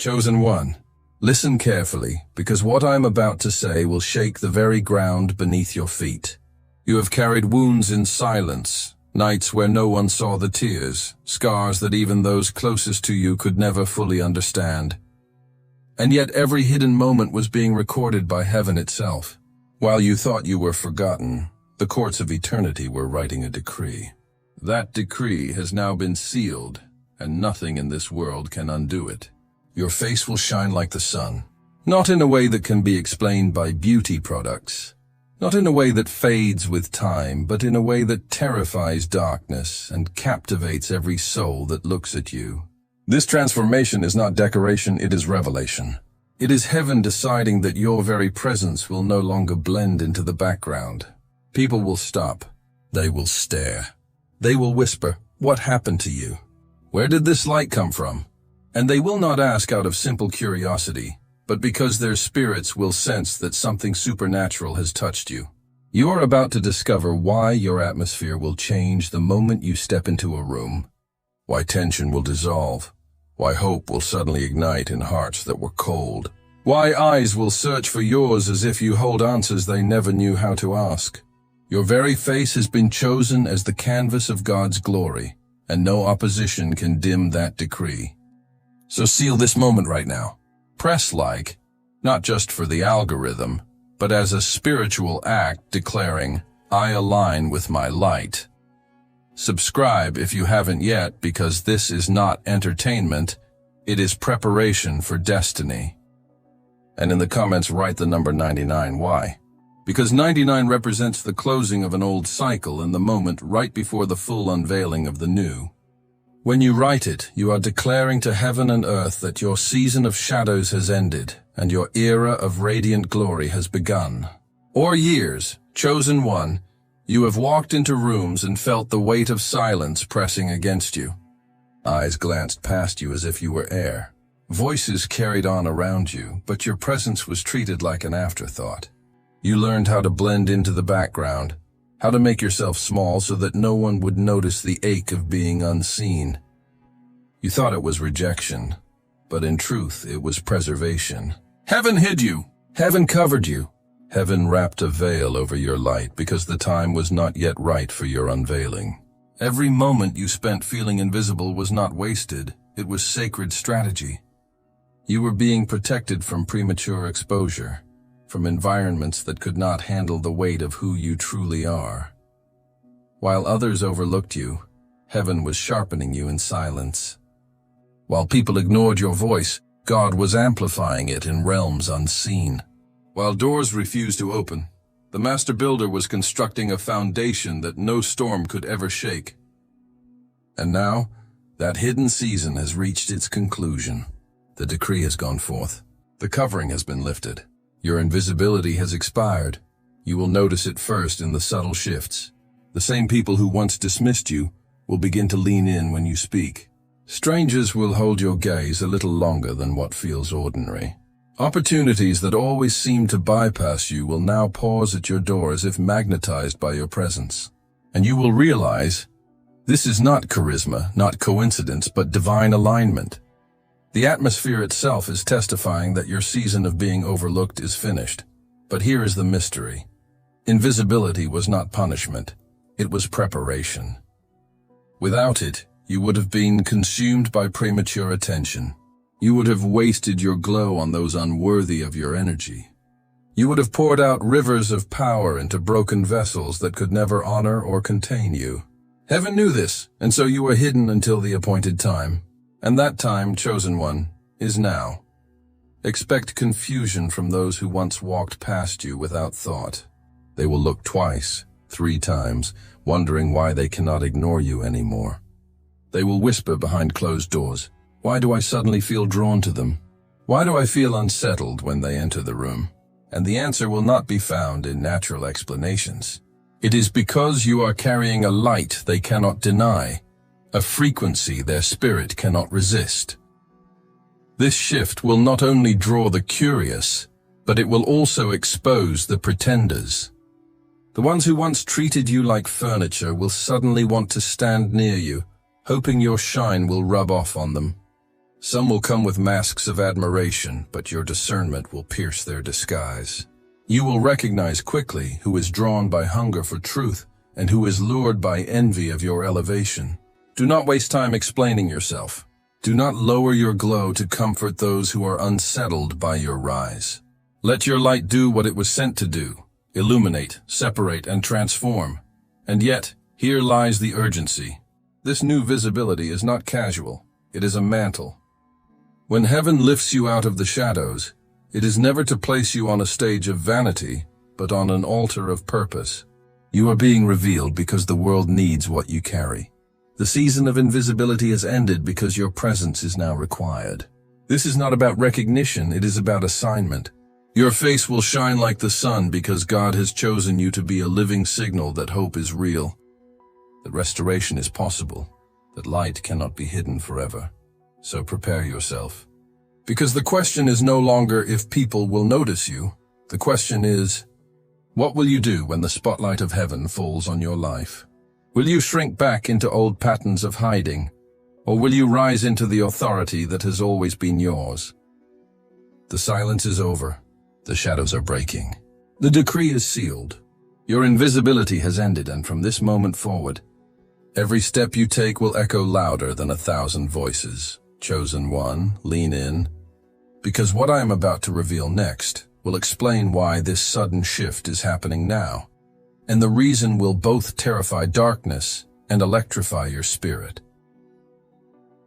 Chosen one, listen carefully, because what I am about to say will shake the very ground beneath your feet. You have carried wounds in silence, nights where no one saw the tears, scars that even those closest to you could never fully understand. And yet every hidden moment was being recorded by heaven itself. While you thought you were forgotten, the courts of eternity were writing a decree. That decree has now been sealed, and nothing in this world can undo it. Your face will shine like the sun, not in a way that can be explained by beauty products, not in a way that fades with time, but in a way that terrifies darkness and captivates every soul that looks at you. This transformation is not decoration, it is revelation. It is heaven deciding that your very presence will no longer blend into the background. People will stop. They will stare. They will whisper, "What happened to you? Where did this light come from?" And they will not ask out of simple curiosity, but because their spirits will sense that something supernatural has touched you. You are about to discover why your atmosphere will change the moment you step into a room, why tension will dissolve, why hope will suddenly ignite in hearts that were cold, why eyes will search for yours as if you hold answers they never knew how to ask. Your very face has been chosen as the canvas of God's glory, and no opposition can dim that decree. So seal this moment right now. Press like, not just for the algorithm, but as a spiritual act declaring, "I align with my light." Subscribe if you haven't yet, because this is not entertainment, it is preparation for destiny. And in the comments write the number 99. Why? Because 99 represents the closing of an old cycle and the moment right before the full unveiling of the new. When you write it, you are declaring to heaven and earth that your season of shadows has ended and your era of radiant glory has begun. Or years, chosen one, you have walked into rooms and felt the weight of silence pressing against you. Eyes glanced past you as if you were air. Voices carried on around you, but your presence was treated like an afterthought. You learned how to blend into the background, how to make yourself small so that no one would notice the ache of being unseen. You thought it was rejection, but in truth it was preservation. Heaven hid you. Heaven covered you. Heaven wrapped a veil over your light because the time was not yet right for your unveiling. Every moment you spent feeling invisible was not wasted, it was sacred strategy. You were being protected from premature exposure, from environments that could not handle the weight of who you truly are. While others overlooked you, heaven was sharpening you in silence. While people ignored your voice, God was amplifying it in realms unseen. While doors refused to open, the master builder was constructing a foundation that no storm could ever shake. And now, that hidden season has reached its conclusion. The decree has gone forth. The covering has been lifted. Your invisibility has expired. You will notice it first in the subtle shifts. The same people who once dismissed you will begin to lean in when you speak. Strangers will hold your gaze a little longer than what feels ordinary. Opportunities that always seem to bypass you will now pause at your door as if magnetized by your presence. And you will realize, this is not charisma, not coincidence, but divine alignment. The atmosphere itself is testifying that your season of being overlooked is finished. But here is the mystery. Invisibility was not punishment. It was preparation. Without it, you would have been consumed by premature attention. You would have wasted your glow on those unworthy of your energy. You would have poured out rivers of power into broken vessels that could never honor or contain you. Heaven knew this, and so you were hidden until the appointed time. And that time, chosen one, is now. Expect confusion from those who once walked past you without thought. They will look twice, 3 times, wondering why they cannot ignore you anymore. They will whisper behind closed doors, "Why do I suddenly feel drawn to them? Why do I feel unsettled when they enter the room?" And the answer will not be found in natural explanations. It is because you are carrying a light they cannot deny, a frequency their spirit cannot resist. This shift will not only draw the curious, but it will also expose the pretenders. The ones who once treated you like furniture will suddenly want to stand near you, hoping your shine will rub off on them. Some will come with masks of admiration, but your discernment will pierce their disguise. You will recognize quickly who is drawn by hunger for truth and who is lured by envy of your elevation. Do not waste time explaining yourself. Do not lower your glow to comfort those who are unsettled by your rise. Let your light do what it was sent to do: illuminate, separate, and transform. And yet, here lies the urgency. This new visibility is not casual. It is a mantle. When heaven lifts you out of the shadows, it is never to place you on a stage of vanity, but on an altar of purpose. You are being revealed because the world needs what you carry. The season of invisibility has ended because your presence is now required. This is not about recognition, it is about assignment. Your face will shine like the sun because God has chosen you to be a living signal that hope is real, that restoration is possible, that light cannot be hidden forever. So prepare yourself. Because the question is no longer if people will notice you. The question is, what will you do when the spotlight of heaven falls on your life? Will you shrink back into old patterns of hiding, or will you rise into the authority that has always been yours? The silence is over. The shadows are breaking. The decree is sealed. Your invisibility has ended, and from this moment forward, every step you take will echo louder than 1,000 voices. Chosen one, lean in, because what I am about to reveal next will explain why this sudden shift is happening now, and the reason will both terrify darkness and electrify your spirit.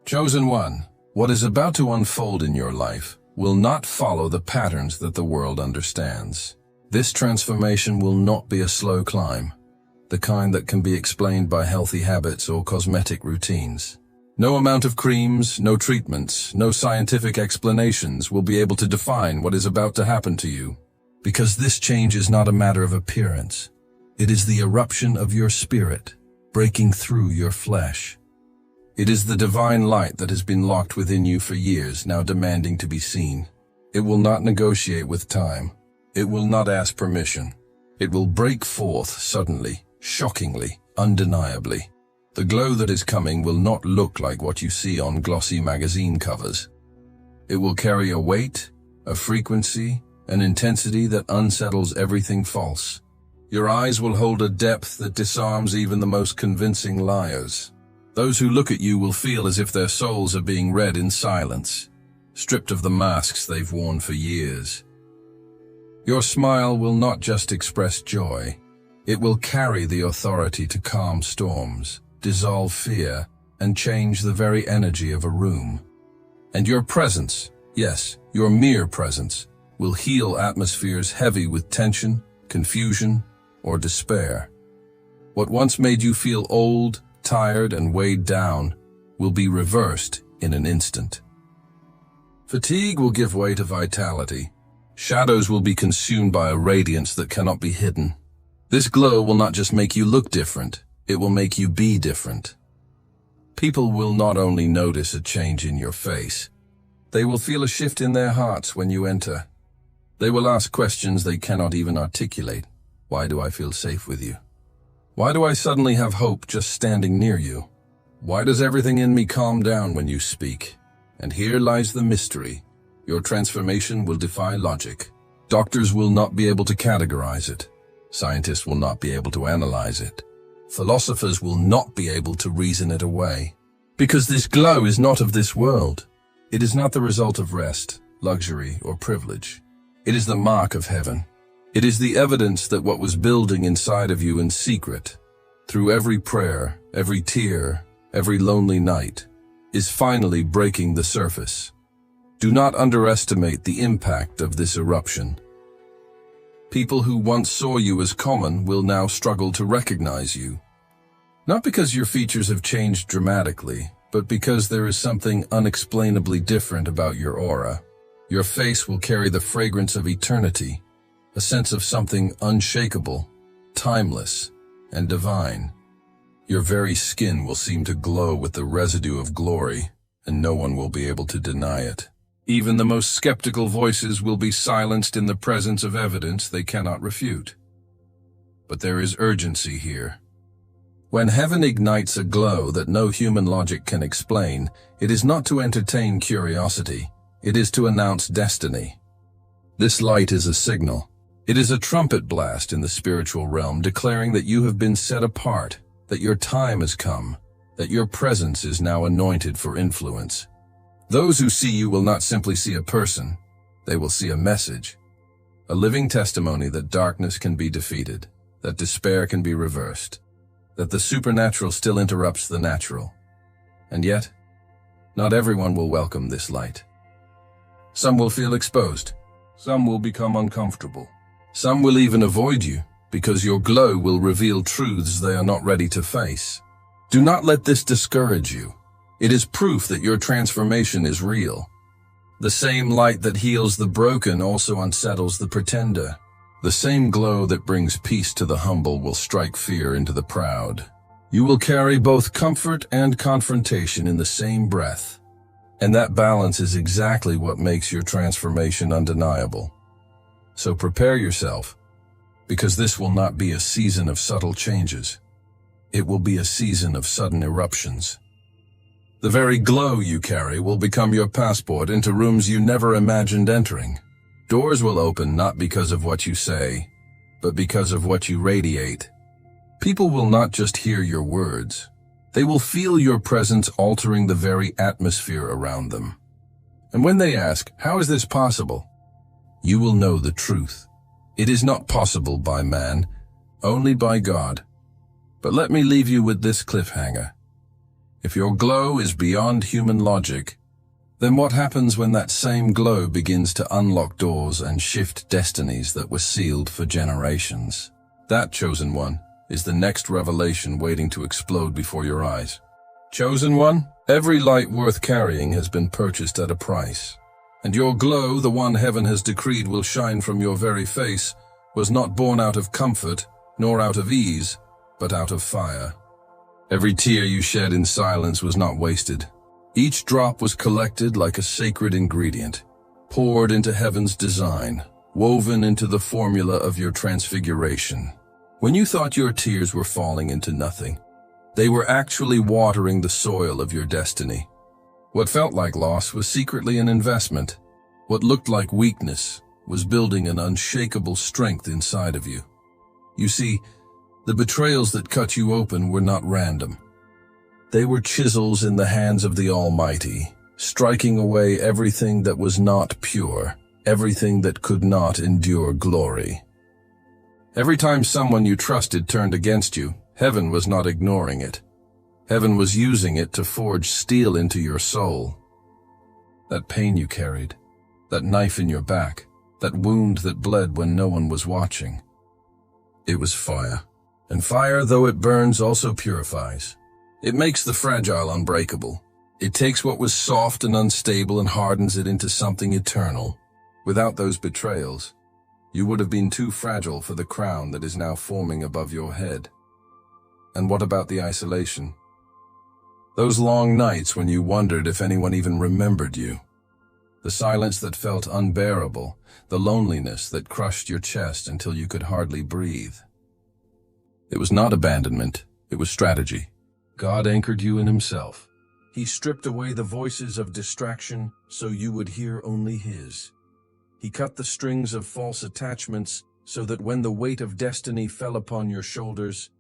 Chosen one, what is about to unfold in your life will not follow the patterns that the world understands. This transformation will not be a slow climb, the kind that can be explained by healthy habits or cosmetic routines. No amount of creams, no treatments, no scientific explanations will be able to define what is about to happen to you. Because this change is not a matter of appearance. It is the eruption of your spirit, breaking through your flesh. It is the divine light that has been locked within you for years, now demanding to be seen. It will not negotiate with time. It will not ask permission. It will break forth suddenly, shockingly, undeniably. The glow that is coming will not look like what you see on glossy magazine covers. It will carry a weight, a frequency, an intensity that unsettles everything false. Your eyes will hold a depth that disarms even the most convincing liars. Those who look at you will feel as if their souls are being read in silence, stripped of the masks they've worn for years. Your smile will not just express joy. It will carry the authority to calm storms, dissolve fear, and change the very energy of a room. And your presence, yes, your mere presence, will heal atmospheres heavy with tension, confusion, or despair. What once made you feel old, tired, and weighed down will be reversed in an instant. Fatigue will give way to vitality. Shadows will be consumed by a radiance that cannot be hidden. This glow will not just make you look different, it will make you be different. People will not only notice a change in your face, they will feel a shift in their hearts when you enter. They will ask questions they cannot even articulate. Why do I feel safe with you? Why do I suddenly have hope just standing near you? Why does everything in me calm down when you speak? And here lies the mystery. Your transformation will defy logic. Doctors will not be able to categorize it. Scientists will not be able to analyze it. Philosophers will not be able to reason it away. Because this glow is not of this world. It is not the result of rest, luxury, or privilege. It is the mark of heaven. It is the evidence that what was building inside of you in secret, through every prayer, every tear, every lonely night, is finally breaking the surface. Do not underestimate the impact of this eruption. People who once saw you as common will now struggle to recognize you. Not because your features have changed dramatically, but because there is something unexplainably different about your aura. Your face will carry the fragrance of eternity, a sense of something unshakable, timeless, and divine. Your very skin will seem to glow with the residue of glory, and no one will be able to deny it. Even the most skeptical voices will be silenced in the presence of evidence they cannot refute. But there is urgency here. When heaven ignites a glow that no human logic can explain, it is not to entertain curiosity, it is to announce destiny. This light is a signal. It is a trumpet blast in the spiritual realm declaring that you have been set apart, that your time has come, that your presence is now anointed for influence. Those who see you will not simply see a person, they will see a message, a living testimony that darkness can be defeated, that despair can be reversed, that the supernatural still interrupts the natural. And yet, not everyone will welcome this light. Some will feel exposed. Some will become uncomfortable. Some will even avoid you because your glow will reveal truths they are not ready to face. Do not let this discourage you. It is proof that your transformation is real. The same light that heals the broken also unsettles the pretender. The same glow that brings peace to the humble will strike fear into the proud. You will carry both comfort and confrontation in the same breath. And that balance is exactly what makes your transformation undeniable. So prepare yourself, because this will not be a season of subtle changes. It will be a season of sudden eruptions. The very glow you carry will become your passport into rooms you never imagined entering. Doors will open not because of what you say, but because of what you radiate. People will not just hear your words. They will feel your presence altering the very atmosphere around them. And when they ask, "How is this possible?" you will know the truth. It is not possible by man, only by God. But let me leave you with this cliffhanger. If your glow is beyond human logic, then what happens when that same glow begins to unlock doors and shift destinies that were sealed for generations? That, chosen one, is the next revelation waiting to explode before your eyes. Chosen one, every light worth carrying has been purchased at a price. And your glow, the one heaven has decreed will shine from your very face, was not born out of comfort, nor out of ease, but out of fire. Every tear you shed in silence was not wasted. Each drop was collected like a sacred ingredient, poured into heaven's design, woven into the formula of your transfiguration. When you thought your tears were falling into nothing, they were actually watering the soil of your destiny. What felt like loss was secretly an investment. What looked like weakness was building an unshakable strength inside of you. You see, the betrayals that cut you open were not random. They were chisels in the hands of the Almighty, striking away everything that was not pure, everything that could not endure glory. Every time someone you trusted turned against you, heaven was not ignoring it. Heaven was using it to forge steel into your soul. That pain you carried, that knife in your back, that wound that bled when no one was watching. It was fire. And fire, though it burns, also purifies. It makes the fragile unbreakable. It takes what was soft and unstable and hardens it into something eternal. Without those betrayals, you would have been too fragile for the crown that is now forming above your head. And what about the isolation? Those long nights when you wondered if anyone even remembered you. The silence that felt unbearable, the loneliness that crushed your chest until you could hardly breathe. It was not abandonment, it was strategy. God anchored you in himself. He stripped away the voices of distraction so you would hear only his. He cut the strings of false attachments so that when the weight of destiny fell upon your shoulders,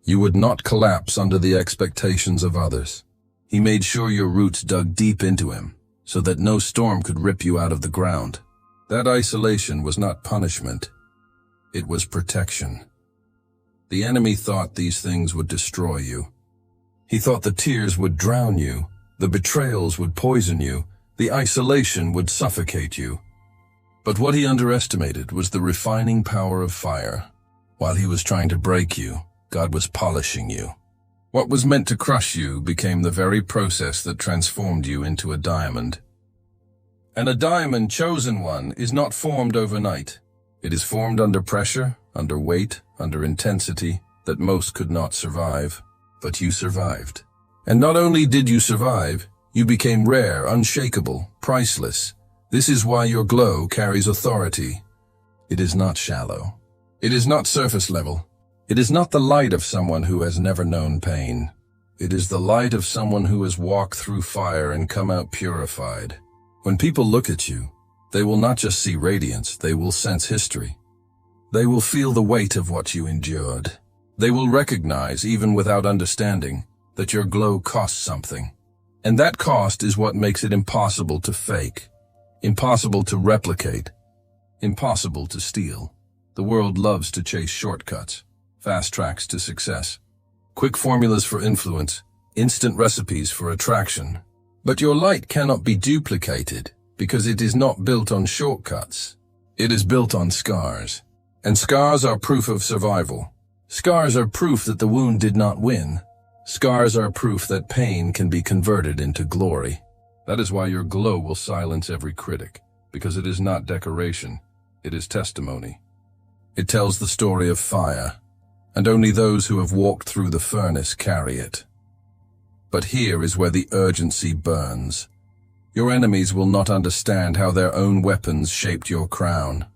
you would not collapse under the expectations of others. He made sure your roots dug deep into him so that no storm could rip you out of the ground. That isolation was not punishment. It was protection. The enemy thought these things would destroy you. He thought the tears would drown you, the betrayals would poison you, the isolation would suffocate you. But what he underestimated was the refining power of fire. While he was trying to break you, God was polishing you. What was meant to crush you became the very process that transformed you into a diamond. And a diamond, chosen one, is not formed overnight. It is formed under pressure, under weight, under intensity that most could not survive. But you survived. And not only did you survive, you became rare, unshakable, priceless. This is why your glow carries authority. It is not shallow. It is not surface level. It is not the light of someone who has never known pain. It is the light of someone who has walked through fire and come out purified. When people look at you, they will not just see radiance, they will sense history. They will feel the weight of what you endured. They will recognize, even without understanding, that your glow costs something. And that cost is what makes it impossible to fake, impossible to replicate, impossible to steal. The world loves to chase shortcuts, fast tracks to success, quick formulas for influence, instant recipes for attraction. But your light cannot be duplicated because it is not built on shortcuts. It is built on scars. And scars are proof of survival. Scars are proof that the wound did not win. Scars are proof that pain can be converted into glory. That is why your glow will silence every critic, because it is not decoration, it is testimony. It tells the story of fire, and only those who have walked through the furnace carry it. But here is where the urgency burns. Your enemies will not understand how their own weapons shaped your crown.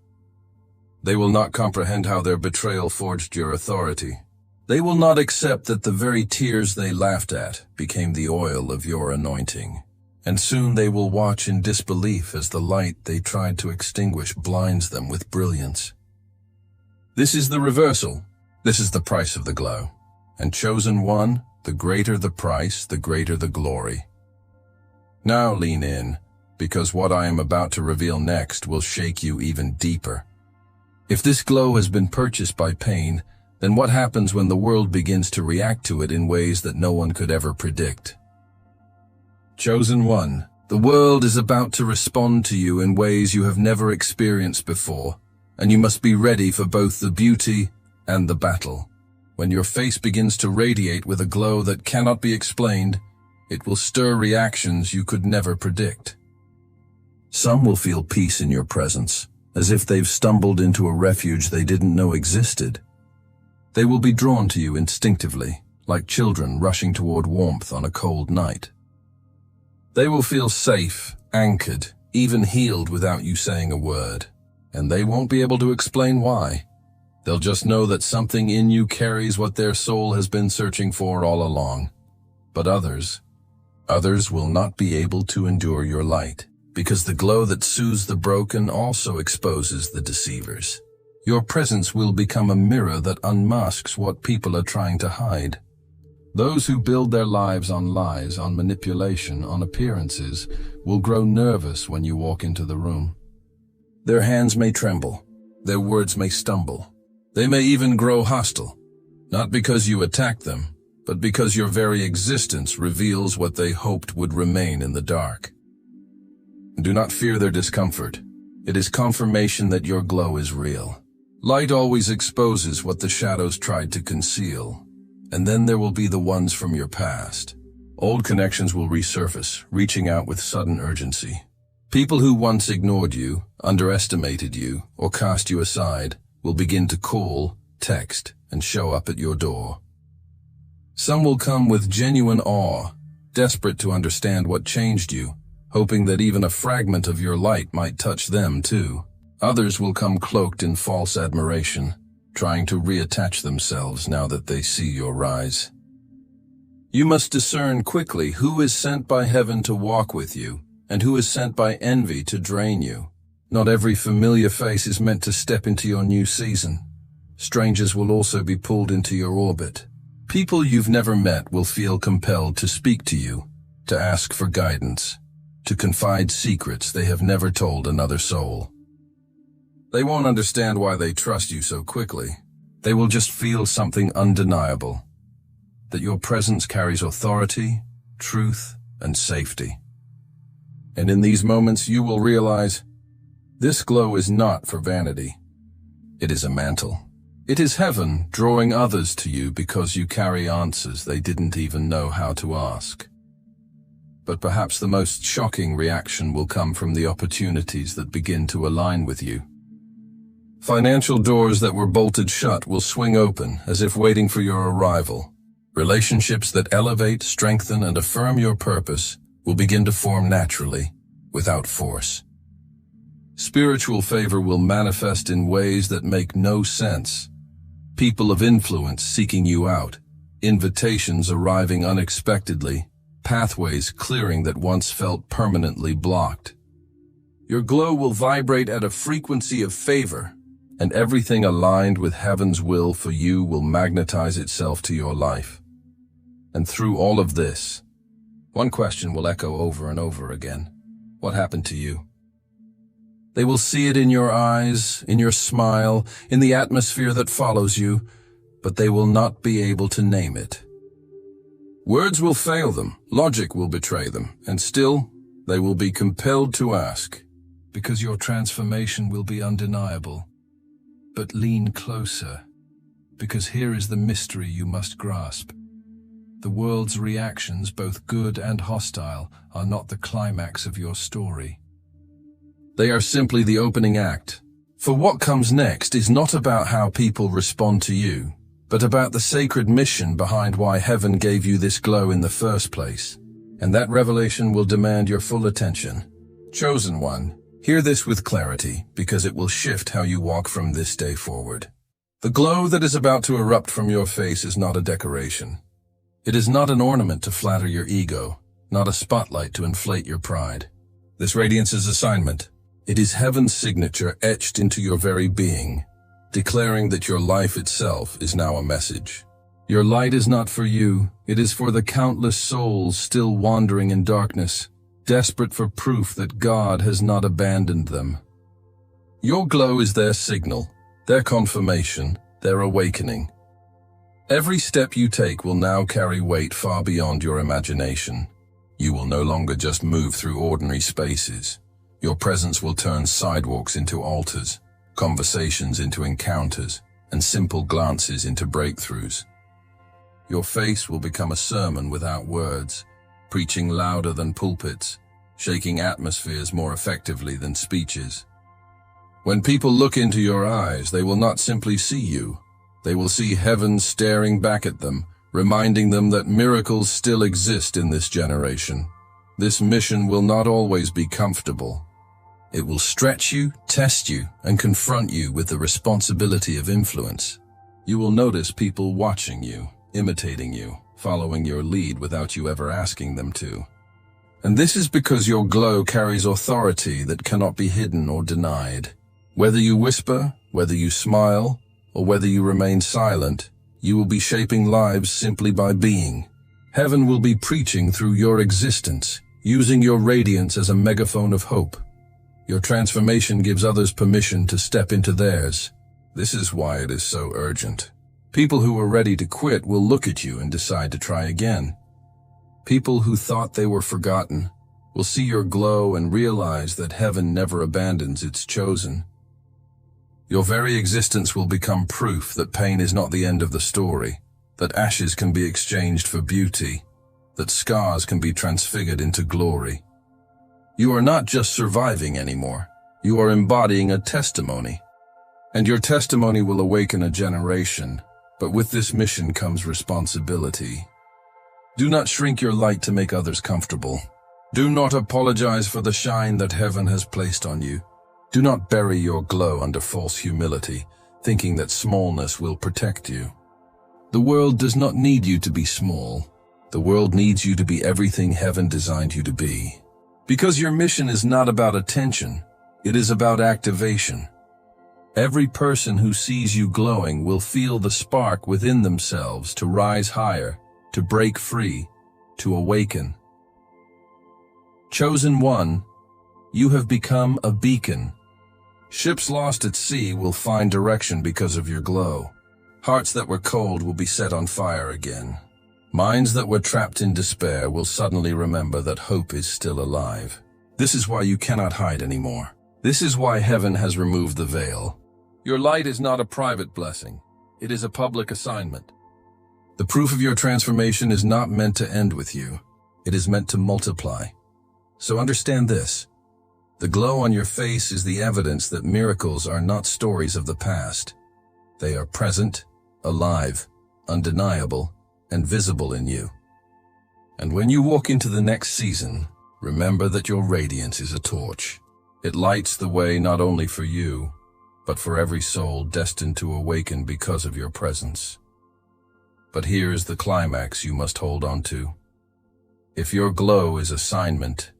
They will not comprehend how their betrayal forged your authority. They will not accept that the very tears they laughed at became the oil of your anointing. And soon they will watch in disbelief as the light they tried to extinguish blinds them with brilliance. This is the reversal. This is the price of the glow. And chosen one, the greater the price, the greater the glory. Now lean in, because what I am about to reveal next will shake you even deeper. If this glow has been purchased by pain, then what happens when the world begins to react to it in ways that no one could ever predict? Chosen one, the world is about to respond to you in ways you have never experienced before, and you must be ready for both the beauty and the battle. When your face begins to radiate with a glow that cannot be explained, it will stir reactions you could never predict. Some will feel peace in your presence, as if they've stumbled into a refuge they didn't know existed. They will be drawn to you instinctively, like children rushing toward warmth on a cold night. They will feel safe, anchored, even healed without you saying a word, and they won't be able to explain why. They'll just know that something in you carries what their soul has been searching for all along. But others will not be able to endure your light, because the glow that soothes the broken also exposes the deceivers. Your presence will become a mirror that unmasks what people are trying to hide. Those who build their lives on lies, on manipulation, on appearances, will grow nervous when you walk into the room. Their hands may tremble, their words may stumble, they may even grow hostile, not because you attack them, but because your very existence reveals what they hoped would remain in the dark. Do not fear their discomfort. It is confirmation that your glow is real. Light always exposes what the shadows tried to conceal. And then there will be the ones from your past. Old connections will resurface, reaching out with sudden urgency. People who once ignored you, underestimated you, or cast you aside will begin to call, text, and show up at your door. Some will come with genuine awe, desperate to understand what changed you, hoping that even a fragment of your light might touch them too. Others will come cloaked in false admiration, trying to reattach themselves now that they see your rise. You must discern quickly who is sent by heaven to walk with you, and who is sent by envy to drain you. Not every familiar face is meant to step into your new season. Strangers will also be pulled into your orbit. People you've never met will feel compelled to speak to you, to ask for guidance, to confide secrets they have never told another soul. They won't understand why they trust you so quickly. They will just feel something undeniable, that your presence carries authority, truth, and safety. And in these moments you will realize, this glow is not for vanity. It is a mantle. It is heaven drawing others to you because you carry answers they didn't even know how to ask. But perhaps the most shocking reaction will come from the opportunities that begin to align with you. Financial doors that were bolted shut will swing open as if waiting for your arrival. Relationships that elevate, strengthen, and affirm your purpose will begin to form naturally, without force. Spiritual favor will manifest in ways that make no sense. People of influence seeking you out, invitations arriving unexpectedly, pathways clearing that once felt permanently blocked. Your glow will vibrate at a frequency of favor, and everything aligned with heaven's will for you will magnetize itself to your life. And through all of this, one question will echo over and over again. What happened to you? They will see it in your eyes, in your smile, in the atmosphere that follows you, but they will not be able to name it. Words will fail them, logic will betray them, and still they will be compelled to ask, because your transformation will be undeniable. But lean closer, because here is the mystery you must grasp. The world's reactions, both good and hostile, are not the climax of your story. They are simply the opening act. For what comes next is not about how people respond to you, but about the sacred mission behind why heaven gave you this glow in the first place. And that revelation will demand your full attention. Chosen one, hear this with clarity, because it will shift how you walk from this day forward. The glow that is about to erupt from your face is not a decoration. It is not an ornament to flatter your ego, not a spotlight to inflate your pride. This radiance is assignment. It is heaven's signature etched into your very being, declaring that your life itself is now a message. Your light is not for you, it is for the countless souls still wandering in darkness, desperate for proof that God has not abandoned them. Your glow is their signal, their confirmation, their awakening. Every step you take will now carry weight far beyond your imagination. You will no longer just move through ordinary spaces. Your presence will turn sidewalks into altars, conversations into encounters, and simple glances into breakthroughs. Your face will become a sermon without words, preaching louder than pulpits, shaking atmospheres more effectively than speeches. When people look into your eyes, they will not simply see you. They will see heaven staring back at them, reminding them that miracles still exist in this generation. This mission will not always be comfortable. It will stretch you, test you, and confront you with the responsibility of influence. You will notice people watching you, imitating you, following your lead without you ever asking them to. And this is because your glow carries authority that cannot be hidden or denied. Whether you whisper, whether you smile, or whether you remain silent, you will be shaping lives simply by being. Heaven will be preaching through your existence, using your radiance as a megaphone of hope. Your transformation gives others permission to step into theirs. This is why it is so urgent. People who are ready to quit will look at you and decide to try again. People who thought they were forgotten will see your glow and realize that heaven never abandons its chosen. Your very existence will become proof that pain is not the end of the story, that ashes can be exchanged for beauty, that scars can be transfigured into glory. You are not just surviving anymore. You are embodying a testimony. And your testimony will awaken a generation, but with this mission comes responsibility. Do not shrink your light to make others comfortable. Do not apologize for the shine that heaven has placed on you. Do not bury your glow under false humility, thinking that smallness will protect you. The world does not need you to be small. The world needs you to be everything heaven designed you to be. Because your mission is not about attention, it is about activation. Every person who sees you glowing will feel the spark within themselves to rise higher, to break free, to awaken. Chosen one, you have become a beacon. Ships lost at sea will find direction because of your glow. Hearts that were cold will be set on fire again. Minds that were trapped in despair will suddenly remember that hope is still alive. This is why you cannot hide anymore. This is why heaven has removed the veil. Your light is not a private blessing. It is a public assignment. The proof of your transformation is not meant to end with you. It is meant to multiply. So understand this. The glow on your face is the evidence that miracles are not stories of the past. They are present, alive, undeniable, and visible in you. And when you walk into the next season, remember that your radiance is a torch. It lights the way not only for you, but for every soul destined to awaken because of your presence. But here is the climax you must hold on to. If your glow is assignment,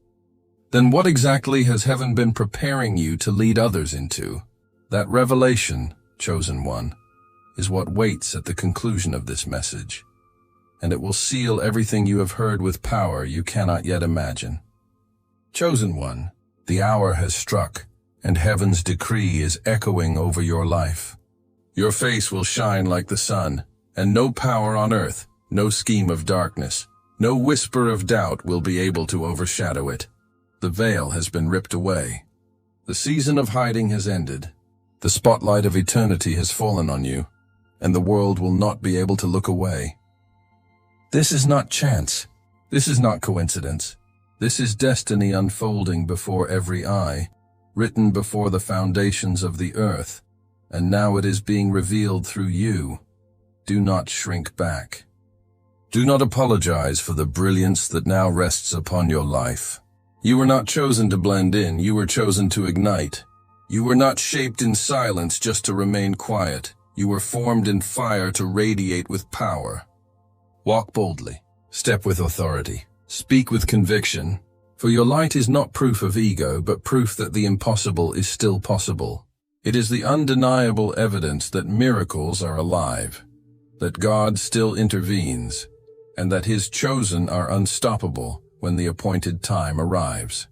then what exactly has heaven been preparing you to lead others into? That revelation, chosen one, is what waits at the conclusion of this message, and it will seal everything you have heard with power you cannot yet imagine. Chosen one, the hour has struck, and heaven's decree is echoing over your life. Your face will shine like the sun, and no power on earth, no scheme of darkness, no whisper of doubt will be able to overshadow it. The veil has been ripped away. The season of hiding has ended. The spotlight of eternity has fallen on you, and the world will not be able to look away. This is not chance. This is not coincidence. This is destiny unfolding before every eye, written before the foundations of the earth, and now it is being revealed through you. Do not shrink back. Do not apologize for the brilliance that now rests upon your life. You were not chosen to blend in, you were chosen to ignite. You were not shaped in silence just to remain quiet. You were formed in fire to radiate with power. Walk boldly, step with authority, speak with conviction, for your light is not proof of ego, but proof that the impossible is still possible. It is the undeniable evidence that miracles are alive, that God still intervenes, and that His chosen are unstoppable when the appointed time arrives.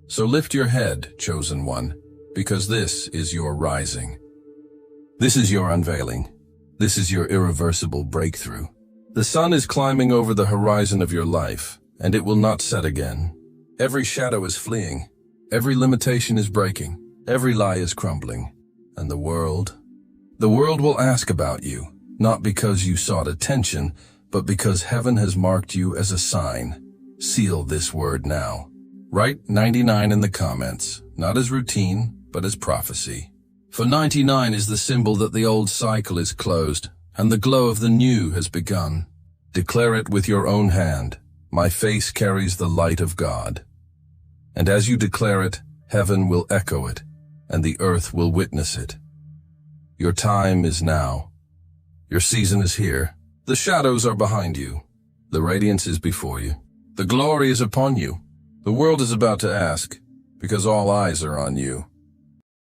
So lift your head, chosen one, because this is your rising. This is your unveiling. This is your irreversible breakthrough. The sun is climbing over the horizon of your life, and it will not set again. Every shadow is fleeing. Every limitation is breaking. Every lie is crumbling. And the world will ask about you, not because you sought attention, but because heaven has marked you as a sign. Seal this word now. Write 99 in the comments, not as routine, but as prophecy. For 99 is the symbol that the old cycle is closed, and the glow of the new has begun. Declare it with your own hand. My face carries the light of God. And as you declare it, heaven will echo it, and the earth will witness it. Your time is now. Your season is here. The shadows are behind you. The radiance is before you. The glory is upon you. The world is about to ask, because all eyes are on you.